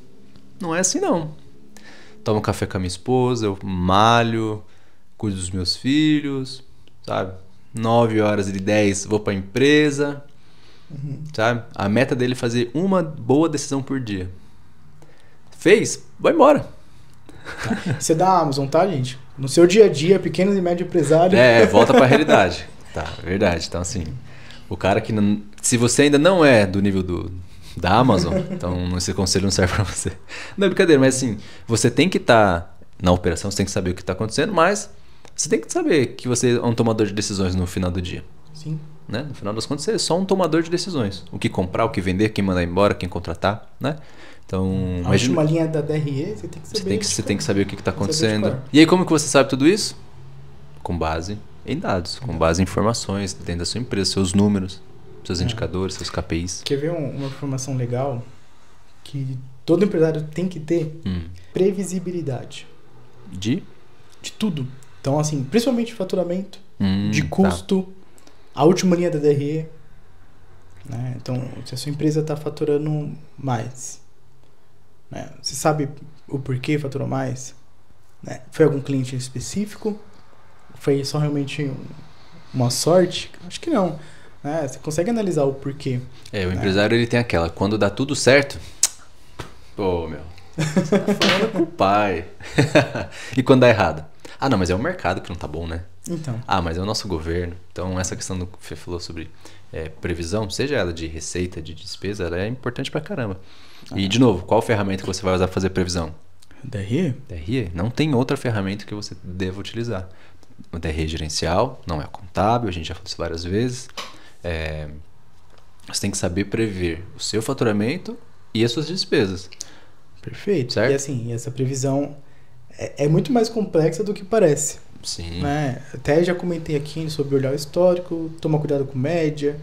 não é assim não. Tomo café com a minha esposa, eu malho, cuido dos meus filhos, sabe? 9 horas e 10 vou pra empresa, sabe? A meta dele é fazer uma boa decisão por dia. Fez? Vai embora. Tá. Você é da Amazon, tá, gente? No seu dia a dia, pequeno e médio empresário... volta pra realidade. Tá, verdade. Então, assim, o cara que... não, se você ainda não é do nível da Amazon, então esse conselho não serve pra você. Não é brincadeira, mas assim, você tem que estar na operação, você tem que saber o que tá acontecendo, mas você tem que saber que você é um tomador de decisões no final do dia. Sim. Né? No final das contas, você é só um tomador de decisões. O que comprar, o que vender, quem mandar embora, quem contratar, né? Então, a última linha da DRE, você tem que saber. Você tem que saber o que está acontecendo. E aí, como que você sabe tudo isso? Com base em dados, com base em informações dentro da sua empresa, seus números, seus indicadores, seus KPIs. Quer ver uma informação legal que todo empresário tem que ter? Previsibilidade. De tudo. Então, assim, principalmente faturamento, de custo, a última linha da DRE. Né? Então, se a sua empresa está faturando mais, né? Você sabe o porquê faturou mais? Né? Foi algum cliente específico? Foi só realmente uma sorte? Acho que não. Né? Você consegue analisar o porquê. O empresário ele tem aquela, quando dá tudo certo, pô, meu, você tá falando com o pai. E quando dá errado? Ah, não, mas é o mercado que não tá bom, né? Então. Ah, mas é o nosso governo. Então, essa questão do que você falou sobre previsão, seja ela de receita, de despesa, ela é importante pra caramba. E, de novo, qual ferramenta que você vai usar para fazer previsão? DRE? DRE? Não tem outra ferramenta que você deva utilizar. O DRE gerencial, não é contábil, a gente já falou isso várias vezes. Você tem que saber prever o seu faturamento e as suas despesas. Perfeito. Certo? E assim, essa previsão é muito mais complexa do que parece. Sim. Né? Até já comentei aqui sobre olhar o histórico, tomar cuidado com média,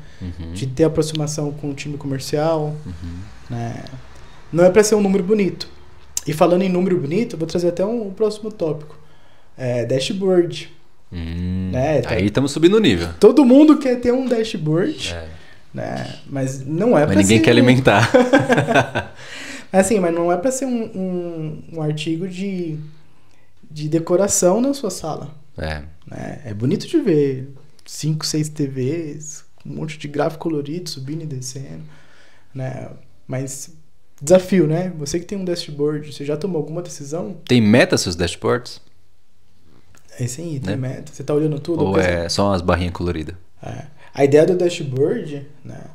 de ter aproximação com o time comercial. Né? Não é para ser um número bonito. E falando em número bonito, eu vou trazer até um próximo tópico. Dashboard. Né? Aí estamos subindo o nível. Todo mundo quer ter um dashboard. Né? Mas não é para ser... Mas ninguém quer alimentar. Assim, mas não é para ser um artigo de decoração na sua sala. Né? É bonito de ver 5, 6 TVs, um monte de gráfico colorido subindo e descendo. Né? Mas desafio, né? Você que tem um dashboard, você já tomou alguma decisão? Tem meta seus dashboards? Sim, tem meta. Você tá olhando tudo? Ou é só umas barrinhas coloridas? A ideia do dashboard, né?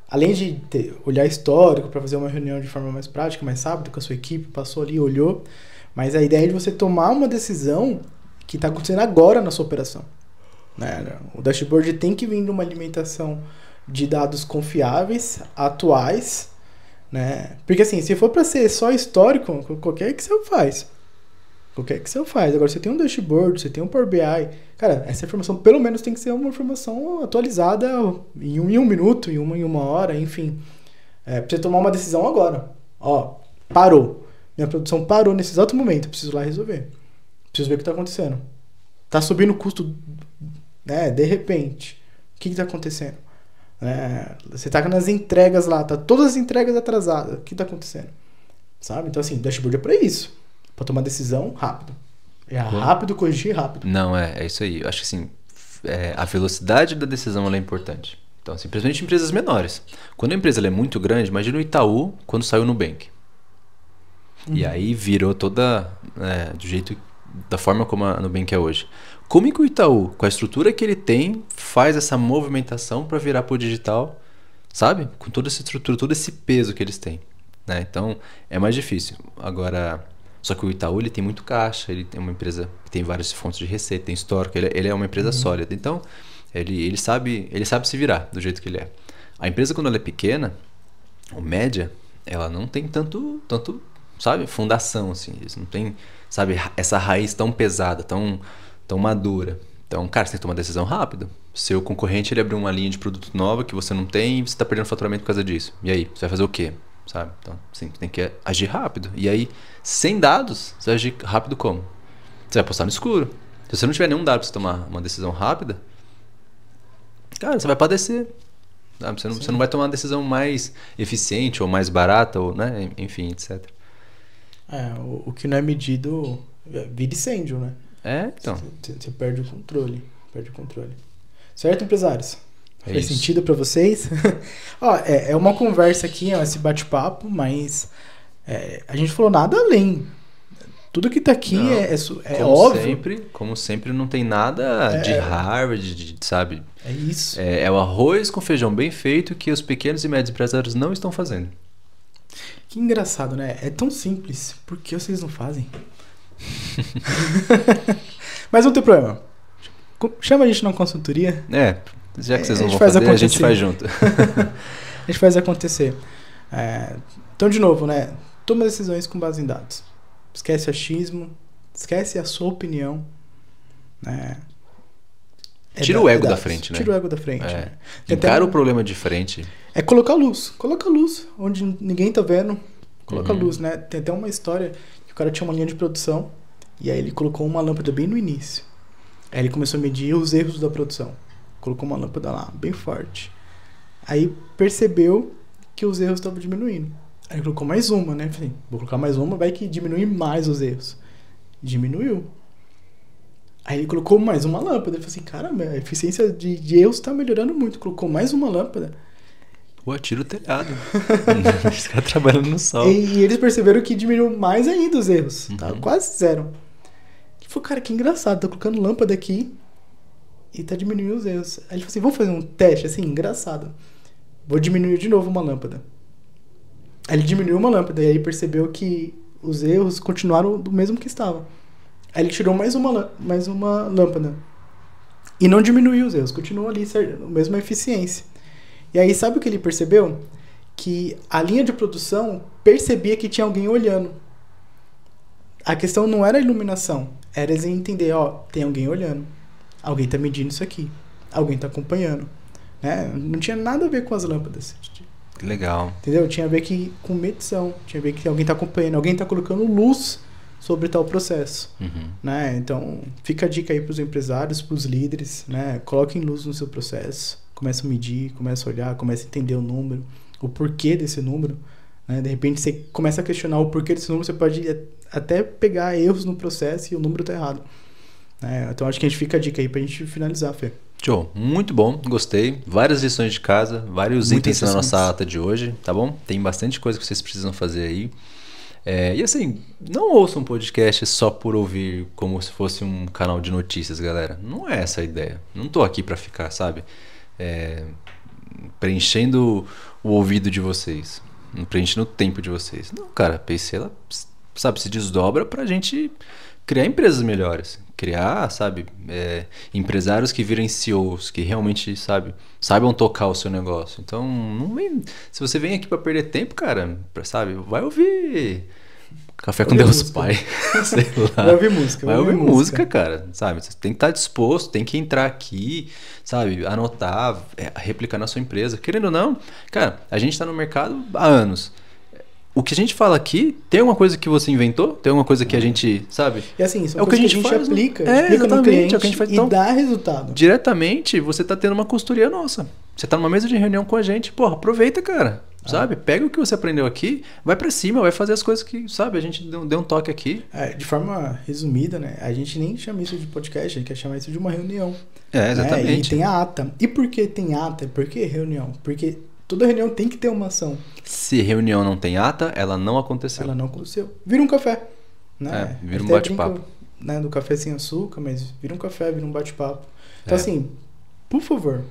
Além de olhar histórico para fazer uma reunião de forma mais prática, mais rápida, com a sua equipe, passou ali, olhou. Mas a ideia é de você tomar uma decisão que está acontecendo agora na sua operação. Né? O dashboard tem que vir de uma alimentação de dados confiáveis, atuais. Né? Porque assim, se for para ser só histórico, qualquer Excel faz. Qualquer Excel faz. Agora, você tem um dashboard, você tem um Power BI. Cara, essa informação pelo menos tem que ser uma informação atualizada em um minuto, em uma hora, enfim. Pra você tomar uma decisão agora. Parou. Minha produção parou nesse exato momento. Eu preciso lá resolver. Preciso ver o que está acontecendo. Tá subindo o custo, né? De repente. O que está acontecendo? Você tá nas entregas lá, tá todas as entregas atrasadas. O que está acontecendo? Sabe? Então, assim, dashboard é para isso. Para tomar decisão rápido. Rápido, corrigir rápido. Não, é isso aí. Eu acho que assim, a velocidade da decisão ela é importante. Então, assim, principalmente em empresas menores. Quando a empresa ela é muito grande, imagina o Itaú quando saiu o Nubank. E aí virou toda do jeito, da forma como a Nubank é hoje. Como é que o Itaú, com a estrutura que ele tem, faz essa movimentação para virar para o digital, sabe? Com toda essa estrutura, todo esse peso que eles têm, né? Então, é mais difícil. Agora, só que o Itaú ele tem muito caixa, ele tem uma empresa que tem várias fontes de receita, tem histórico, ele é uma empresa sólida. Então, ele sabe se virar do jeito que ele é. A empresa, quando ela é pequena, ou média, ela não tem tanto sabe, fundação, assim. Eles não tem, sabe, essa raiz tão pesada, tão madura. Então, cara, você tem que tomar uma decisão rápido. Seu concorrente, ele abriu uma linha de produto nova que você não tem e você está perdendo faturamento por causa disso. E aí, você vai fazer o quê? Sabe? Então, assim, tem que agir rápido. E aí, sem dados, você vai agir rápido como? Você vai apostar no escuro. Se você não tiver nenhum dado para você tomar uma decisão rápida, cara, você vai padecer. Sabe? Você não vai tomar uma decisão mais eficiente ou mais barata, ou, né? Enfim, etc. O que não é medido vira incêndio, né? Então. Você perde o controle. Certo, empresários? Faz isso. sentido para vocês? Ó, é uma conversa aqui, esse bate-papo, mas a gente falou nada além. Tudo que tá aqui é óbvio. Como sempre, não tem nada de Harvard, sabe? É isso. É o arroz com feijão bem feito que os pequenos e médios empresários não estão fazendo. Que engraçado, né? É tão simples. Por que vocês não fazem? Mas não tem problema. Chama a gente na consultoria. Já que vocês não vão fazer, a gente faz junto. A gente faz acontecer. Então, de novo, né? Toma decisões com base em dados. Esquece o achismo. Esquece a sua opinião. Né? Tira o ego da frente, né? Tira o ego da frente. Né? Encara o problema de frente. Colocar luz. Coloca luz. Onde ninguém tá vendo. Coloca luz, né? Tem até uma história que o cara tinha uma linha de produção. E aí ele colocou uma lâmpada bem no início. Aí ele começou a medir os erros da produção. Colocou uma lâmpada lá, bem forte. Aí percebeu que os erros estavam diminuindo. Aí ele colocou mais uma, né? Falei, vou colocar mais uma, vai que diminui mais os erros. Diminuiu. Aí ele colocou mais uma lâmpada. Ele falou assim, caramba, a eficiência de erros está melhorando muito. Colocou mais uma lâmpada. Pô, tira o telhado. Os caras trabalhando no sol. E eles perceberam que diminuiu mais ainda os erros. Tá quase zero. Ele falou, cara, que engraçado. Tá colocando lâmpada aqui e tá diminuindo os erros. Aí ele falou assim, vamos fazer um teste assim, engraçado. Vou diminuir de novo uma lâmpada. Aí ele diminuiu uma lâmpada e aí percebeu que os erros continuaram do mesmo que estavam. Aí ele tirou mais uma lâmpada. E não diminuiu os erros, continuou ali a mesma eficiência. E aí sabe o que ele percebeu? Que a linha de produção percebia que tinha alguém olhando. A questão não era a iluminação, era eles entender, tem alguém olhando. Alguém tá medindo isso aqui. Alguém tá acompanhando. Né? Não tinha nada a ver com as lâmpadas. Que legal. Entendeu? Tinha a ver com medição. Tinha a ver que alguém tá acompanhando. Alguém tá colocando luz sobre tal processo. Né? Então, fica a dica aí pros empresários, pros líderes. Né? Coloquem luz no seu processo. Começa a medir, começa a olhar, começa a entender o número. O porquê desse número. Né? De repente, você começa a questionar o porquê desse número. Você pode até pegar erros no processo e o número tá errado. Então acho que a gente fica a dica aí pra gente finalizar, Fê. Show, muito bom, gostei. Várias lições de casa, vários itens na nossa ata de hoje, tá bom? Tem bastante coisa que vocês precisam fazer aí. E assim, não ouçam um podcast só por ouvir como se fosse um canal de notícias, galera. Não é essa a ideia. Não tô aqui pra ficar, sabe? Preenchendo o ouvido de vocês. Preenchendo o tempo de vocês. Não, cara, a PC, ela, sabe, se desdobra pra gente criar empresas melhores, criar, sabe, empresários que virem CEOs, que realmente, saibam tocar o seu negócio. Então, não vem, se você vem aqui para perder tempo, cara, sabe, vai ouvir Café com Deus Pai, sei lá. Vai ouvir música. Vai ouvir música, cara, sabe, você tem que estar disposto, tem que entrar aqui, sabe, anotar, replicar na sua empresa. Querendo ou não, cara, a gente está no mercado há anos. o que a gente fala aqui, tem alguma coisa que você inventou? Tem alguma coisa que a gente, sabe? E assim, são É o que a coisas gente faz, né? aplica, É, explica no exatamente, cliente é o que a gente faz. e Então, dá resultado. diretamente, você tá tendo uma consultoria nossa. Você tá numa mesa de reunião com a gente, porra, aproveita, cara. Sabe? Pega o que você aprendeu aqui, vai pra cima, vai fazer as coisas que, sabe, a gente deu um toque aqui. De forma resumida, né? A gente nem chama isso de podcast, a gente quer chamar isso de uma reunião. É, exatamente. Né? E tem a ata. E por que tem ata? Por que reunião? Porque toda reunião tem que ter uma ação. Se reunião não tem ata, ela não aconteceu. Ela não aconteceu. Vira um café. Né? Vira um Até bate-papo. brinca, né, do café sem açúcar, mas vira um café, vira um bate-papo. Então, assim, por favor,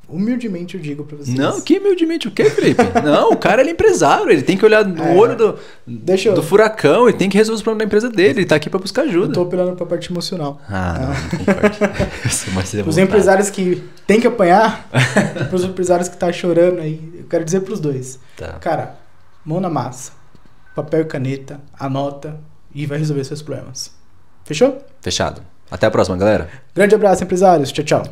humildemente eu digo pra vocês. Não, que humildemente o quê, Felipe? Não, o cara ele é empresário, ele tem que olhar no olho do furacão, ele tem que resolver os problemas da empresa dele, ele tá aqui pra buscar ajuda. Eu tô apelando pra parte emocional. Não concordo. Os empresários que tem que apanhar, e pros empresários que tá chorando aí, eu quero dizer pros dois. Tá. Cara, mão na massa, papel e caneta, anota e vai resolver seus problemas. Fechou? Fechado. Até a próxima, galera. Grande abraço, empresários. Tchau, tchau.